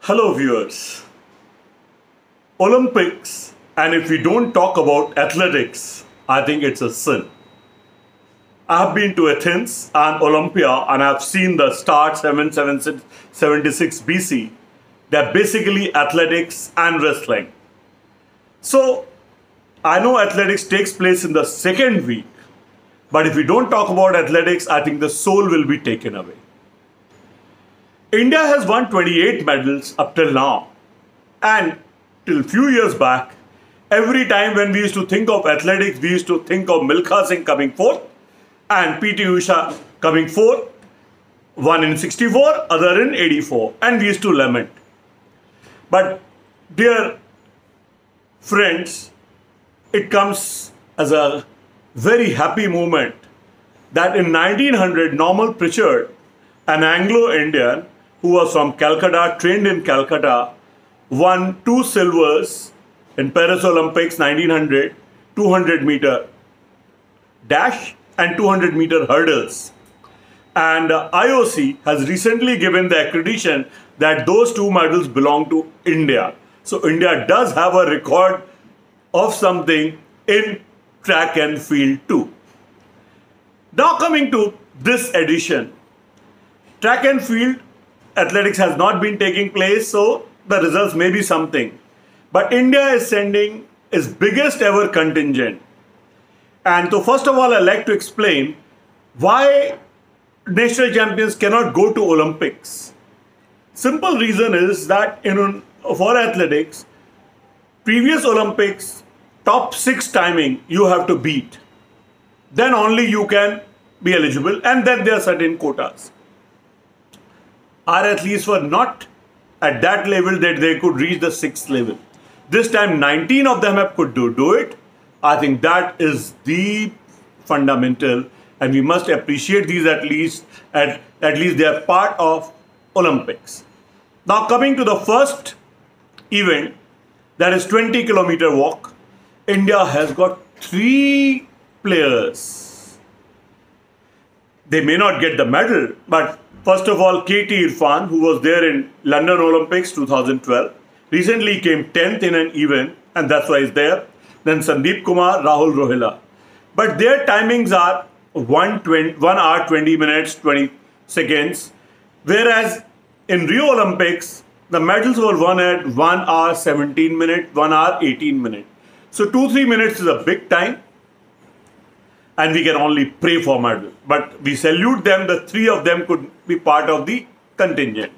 Hello viewers. Olympics, and if we don't talk about athletics, I think it's a sin. I have been to Athens and Olympia and I've seen the start 776 BC. They're basically athletics and wrestling. So I know athletics takes place in the second week, but if we don't talk about athletics, I think the soul will be taken away. India has won 28 medals up till now, and till few years back, every time when we used to think of athletics, we used to think of Milkha Singh coming fourth and PT Usha coming fourth, one in 64, other in 84, and we used to lament. But dear friends, it comes as a very happy moment that in 1900, Normal Pritchard, an Anglo-Indian who was from Calcutta, trained in Calcutta, won 2 silvers in Paris Olympics 1900, 200-meter dash and 200-meter hurdles. And IOC has recently given the accreditation that those 2 medals belong to India. So India does have a record of something in track and field too. Now coming to this edition, track and field athletics has not been taking place, so the results may be something. But India is sending its biggest ever contingent. And so first of all, I'd like to explain why national champions cannot go to Olympics. Simple reason is that for athletics, previous Olympics, top 6 timing you have to beat. Then only you can be eligible, and then there are certain quotas. Our athletes were not at that level that they could reach the 6th level. This time 19 of them could do it. I think that is the fundamental, and we must appreciate these athletes. At least they are part of Olympics. Now coming to the first event, that is 20-kilometer walk. India has got 3 players. They may not get the medal, but first of all, KT Irfan, who was there in London Olympics 2012, recently came 10th in an event, and that's why he's there. Then Sandeep Kumar, Rahul Rohila. But their timings are 1 hour 20 minutes 20 seconds, whereas in Rio Olympics, the medals were won at 1 hour 17 minutes, 1 hour 18 minutes. So 2-3 minutes is a big time, and we can only pray for medal. But we salute them. The 3 of them could be part of the contingent.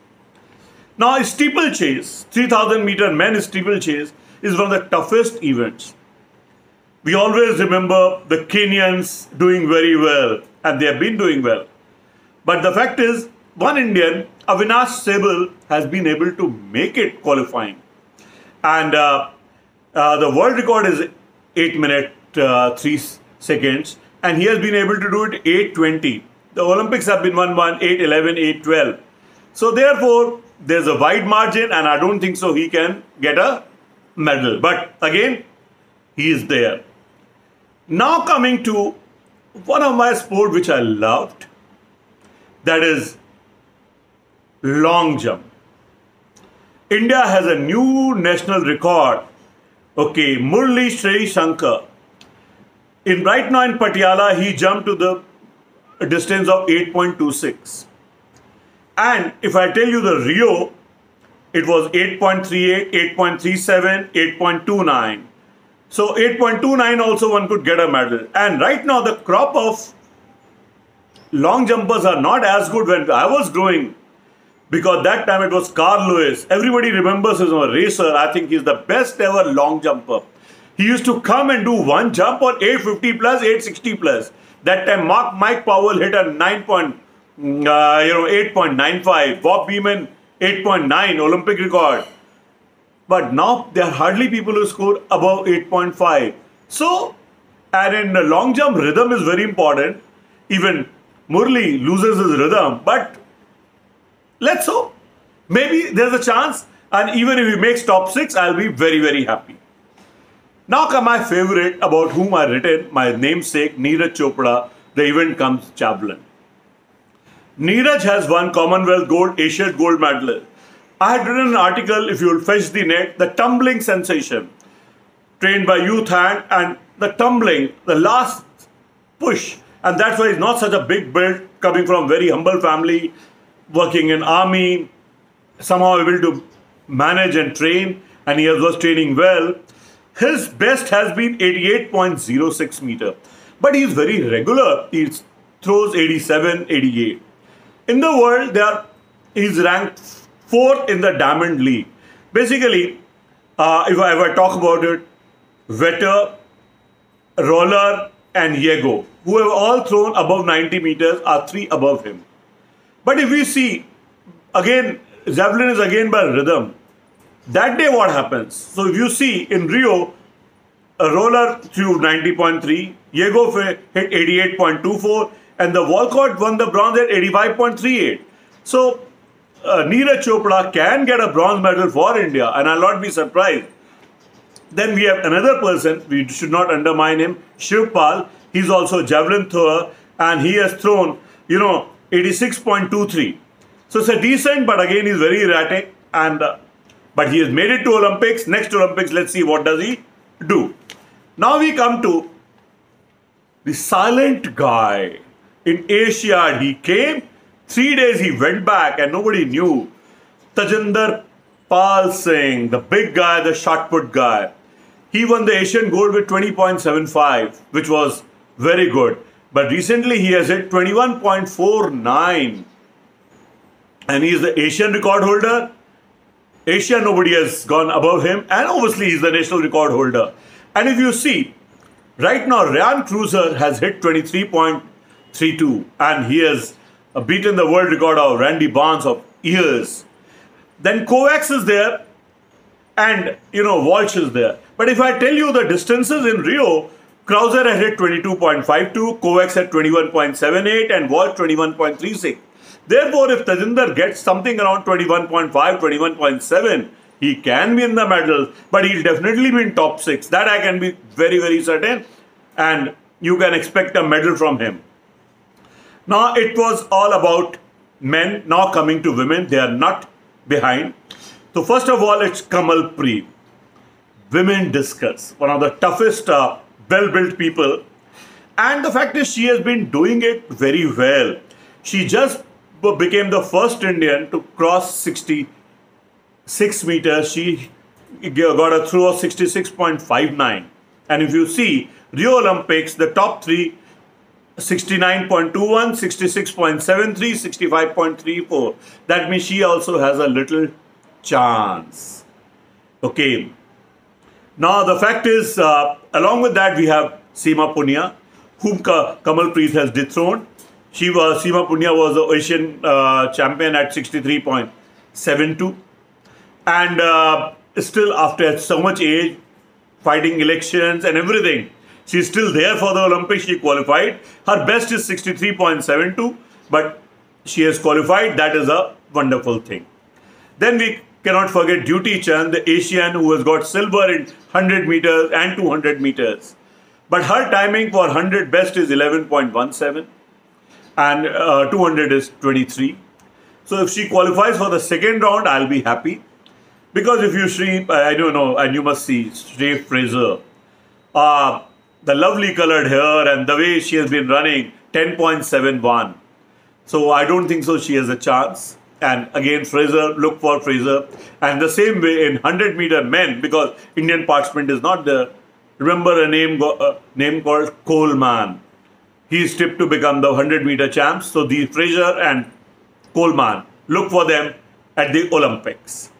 Now, steeplechase, 3,000-meter men's steeplechase is one of the toughest events. We always remember the Kenyans doing very well, and they have been doing well. But the fact is, one Indian, Avinash Sehgal, has been able to make it qualifying. And the world record is 8 minutes 3 seconds, and he has been able to do it 8:20. The Olympics have been won 8:11, 8:12. So therefore, there's a wide margin, and I don't think so he can get a medal. But again, he is there. Now coming to one of my sport which I loved, that is long jump. India has a new national record. Okay, Murli Sri Shankar. Right now in Patiala, he jumped to the distance of 8.26. And if I tell you the Rio, it was 8.38, 8.37, 8.29. So 8.29 also one could get a medal. And right now the crop of long jumpers are not as good when I was growing, because that time it was Carl Lewis. Everybody remembers him as a racer. I think he's the best ever long jumper. He used to come and do one jump on 850 plus, 860 plus. That time Mike Powell hit a 8.95. Bob Beamon 8.9 Olympic record. But now there are hardly people who score above 8.5. So, and in the long jump, rhythm is very important. Even Murli loses his rhythm, but let's hope. Maybe there's a chance, and even if he makes top 6, I'll be very, very happy. Now come my favorite, about whom I written, my namesake, Neeraj Chopra. The event comes javelin. Neeraj has won Commonwealth gold, Asian gold medal. I had written an article, if you will fetch the net, the tumbling sensation, trained by youth hand, and the tumbling, the last push. And that's why he's not such a big build, coming from very humble family, working in army, somehow able to manage and train, and he was training well. His best has been 88.06 meter, but he's very regular. He throws 87, 88. In the world, he's ranked fourth in the Diamond League. Basically, if I talk about it, Vetter, Roller, and Yego, who have all thrown above 90 meters, are three above him. But if we see, again, javelin is again by rhythm. That day what happens? So if you see in Rio, a Roller threw 90.3, Yego hit 88.24, and the Walcott won the bronze at 85.38. So Neeraj Chopra can get a bronze medal for India, and I'll not be surprised. Then we have another person, we should not undermine him, Shivpal. He's also a javelin thrower, and he has thrown, 86.23. So it's a decent, but again he's very erratic, and but he has made it to Olympics. Next Olympics, let's see what does he do. Now we come to the silent guy. In Asia, he came, 3 days he went back and nobody knew. Tajinder Pal Singh, the big guy, the shot put guy. He won the Asian gold with 20.75, which was very good. But recently he has hit 21.49. And he is the Asian record holder. Asia, nobody has gone above him. And obviously he's the national record holder. And if you see, right now Ryan Cruiser has hit 23.32. And he has beaten the world record of Randy Barnes of years. Then Kovacs is there. And, Walsh is there. But if I tell you the distances in Rio, Krauser had hit 22.52, Kovacs had 21.78, and Walsh 21.36. Therefore, if Tajinder gets something around 21.5, 21.7, he can be in the medals, but he'll definitely be in top 6. That I can be very, very certain. And you can expect a medal from him. Now, it was all about men. Now coming to women, they are not behind. So first of all, it's Kamal Preet. Women discus, one of the toughest, well-built people. And the fact is, she has been doing it very well. She just became the first Indian to cross 66 meters. She got a throw of 66.59. And if you see, Rio Olympics, the top three, 69.21, 66.73, 65.34. That means she also has a little chance. Okay. Now the fact is, along with that, we have Seema Punia, whom Kamal Preet has dethroned. Seema Punia was the Asian champion at 63.72. And still, after so much age, fighting elections and everything, she's still there for the Olympics. She qualified. Her best is 63.72, but she has qualified. That is a wonderful thing. Then we cannot forget Duty Chand, the Asian who has got silver in 100 meters and 200 meters. But her timing for 100 best is 11.17 and 200 is 23. So if she qualifies for the second round, I'll be happy. Because if you see, I don't know, and you must see Shrey Fraser, the lovely colored hair and the way she has been running, 10.71. So I don't think so she has a chance. And again, Fraser, look for Fraser. And the same way in 100 meter men, because Indian participant is not there. Remember a name called Coleman. He is tipped to become the 100 meter champs. So the Fraser and Coleman, look for them at the Olympics.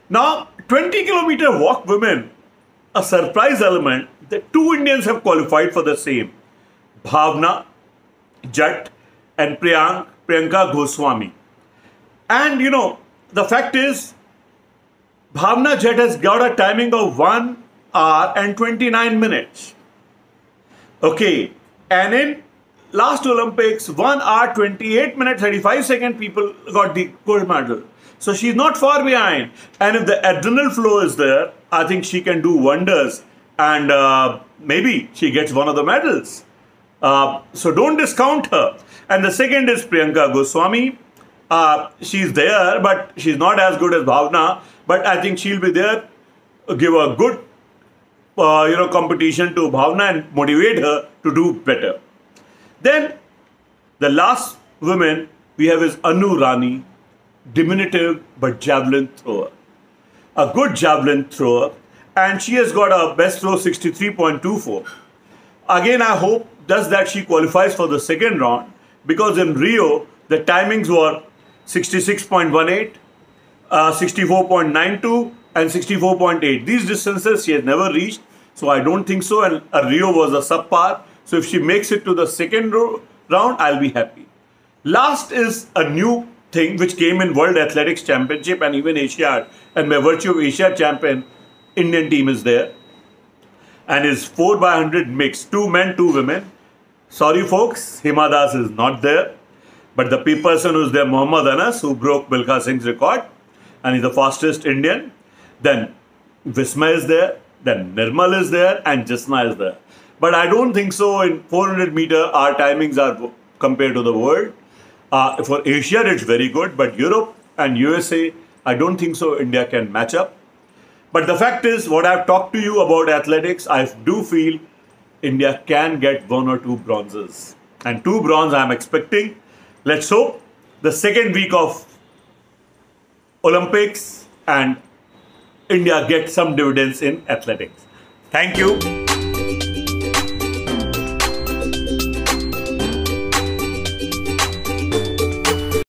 Now, 20 kilometer walk women, a surprise element. The two Indians have qualified for the same. Bhavna Jatt and Priyanka Goswami. And the fact is, Bhavna Jatt has got a timing of 1 hour and 29 minutes. Okay. And in last Olympics, 1 hour, 28 minutes, 35 seconds, people got the gold medal. So she's not far behind. And if the adrenal flow is there, I think she can do wonders. And maybe she gets one of the medals. So don't discount her. And the second is Priyanka Goswami. She's there, but she's not as good as Bhavna. But I think she'll be there, give a good, competition to Bhavna and motivate her to do better. Then the last woman we have is Anu Rani, diminutive but javelin thrower. A good javelin thrower, and she has got a best throw 63.24. Again, I hope does that she qualifies for the second round, because in Rio the timings were 66.18, 64.92 and 64.8. These distances she has never reached, so I don't think so, and Rio was a subpar. So if she makes it to the second round, I'll be happy. Last is a new thing which came in World Athletics Championship and even Asia, and by virtue of Asia champion, Indian team is there. And is 4x100 mixed, 2 men, 2 women. Sorry folks, Hima Das is not there. But the person who's there, Mohammad Anas, who broke Milkha Singh's record and is the fastest Indian. Then Visma is there, then Nirmal is there, and Jasna is there. But I don't think so in 400 meter our timings are compared to the world. For Asia it's very good, but Europe and USA, I don't think so India can match up. But the fact is, what I've talked to you about athletics, I do feel India can get 1 or 2 bronzes. And 2 bronze I'm expecting. Let's hope the second week of Olympics and India gets some dividends in athletics. Thank you.